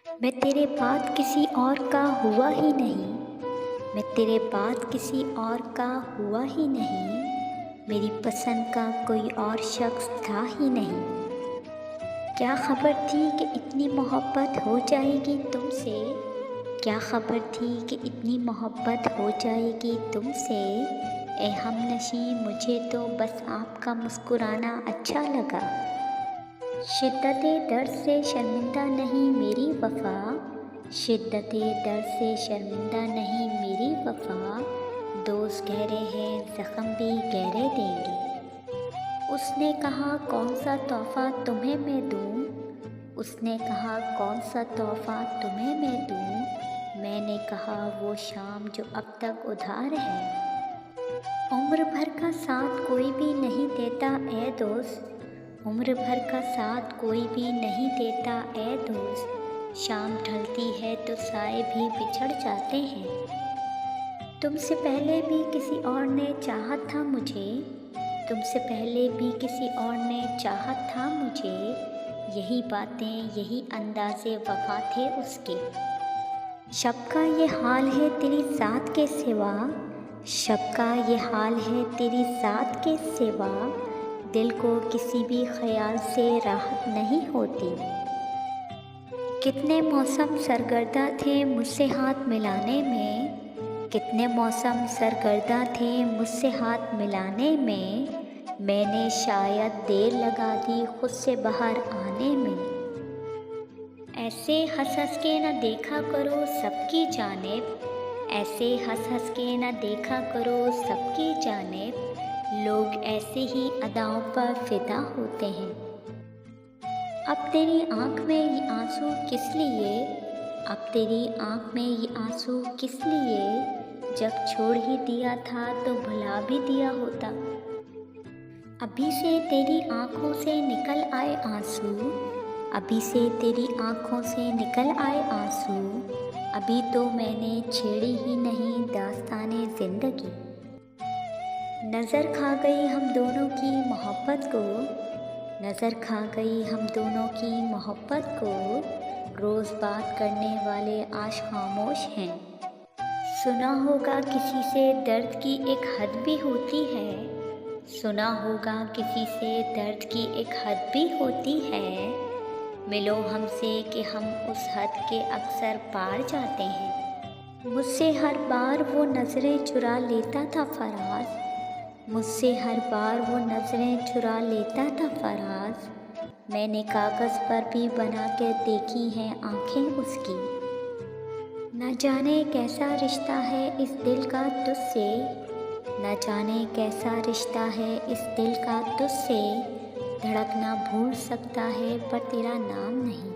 मैं तेरे बाद किसी और का हुआ ही नहीं, मैं तेरे बाद किसी और का हुआ ही नहीं, मेरी पसंद का कोई और शख्स था ही नहीं। क्या खबर थी कि इतनी मोहब्बत हो जाएगी तुमसे, क्या खबर थी कि इतनी मोहब्बत हो जाएगी तुमसे। ए हमनशी मुझे तो बस आपका मुस्कुराना अच्छा लगा। शिद्दत दर्द से शर्मिंदा नहीं मेरी वफ़ा, शिद्दत दर्द से शर्मिंदा नहीं मेरी वफ़ा, दोस्त गहरे हैं ज़ख्म भी गहरे देंगे। उसने कहा कौन सा तोहफ़ा तुम्हें मैं दूँ, उसने कहा कौन सा तोहफ़ा तुम्हें मैं दूँ, मैंने कहा वो शाम जो अब तक उधार है। उम्र भर का साथ कोई भी नहीं देता ए दोस्त, उम्र भर का साथ कोई भी नहीं देता ए दोस्त, शाम ढलती है तो साए भी बिछड़ जाते हैं। तुमसे पहले भी किसी और ने चाहा था मुझे, तुमसे पहले भी किसी और ने चाहा था मुझे, यही बातें यही अंदाज़े वफ़ा थे उसके। शब का ये हाल है तेरी ज़ात के सिवा, शब का ये हाल है तेरी ज़ात के सिवा, दिल को किसी भी ख़याल से राहत नहीं होती। कितने मौसम सरगर्दा थे मुझसे हाथ मिलाने में, कितने मौसम सरगर्दा थे मुझसे हाथ मिलाने में, मैंने शायद देर लगा दी खुद से बाहर आने में। ऐसे हंस हंस के न देखा करो सबकी जानिब, ऐसे हंस हंस के न देखा करो सबकी जानिब, लोग ऐसे ही अदाओं पर फिदा होते हैं। अब तेरी आँख में ये आंसू किस लिए, अब तेरी आँख में ये आंसू किस लिए, जब छोड़ ही दिया था तो भुला भी दिया होता। अभी से तेरी आँखों से निकल आए आंसू, अभी से तेरी आँखों से निकल आए आंसू, अभी तो मैंने छेड़ी ही नहीं दास्ताने ज़िंदगी। नज़र खा गई हम दोनों की मोहब्बत को, नज़र खा गई हम दोनों की मोहब्बत को, रोज़ बात करने वाले आज खामोश हैं। सुना होगा किसी से दर्द की एक हद भी होती है, सुना होगा किसी से दर्द की एक हद भी होती है, मिलो हमसे कि हम उस हद के अक्सर पार जाते हैं। मुझसे हर बार वो नज़रें चुरा लेता था फराज, मुझसे हर बार वो नज़रें चुरा लेता था फराज, मैंने कागज़ पर भी बना के देखी हैं आँखें उसकी। न जाने कैसा रिश्ता है इस दिल का तुझसे, न जाने कैसा रिश्ता है इस दिल का तुझसे, धड़कना भूल सकता है पर तेरा नाम नहीं।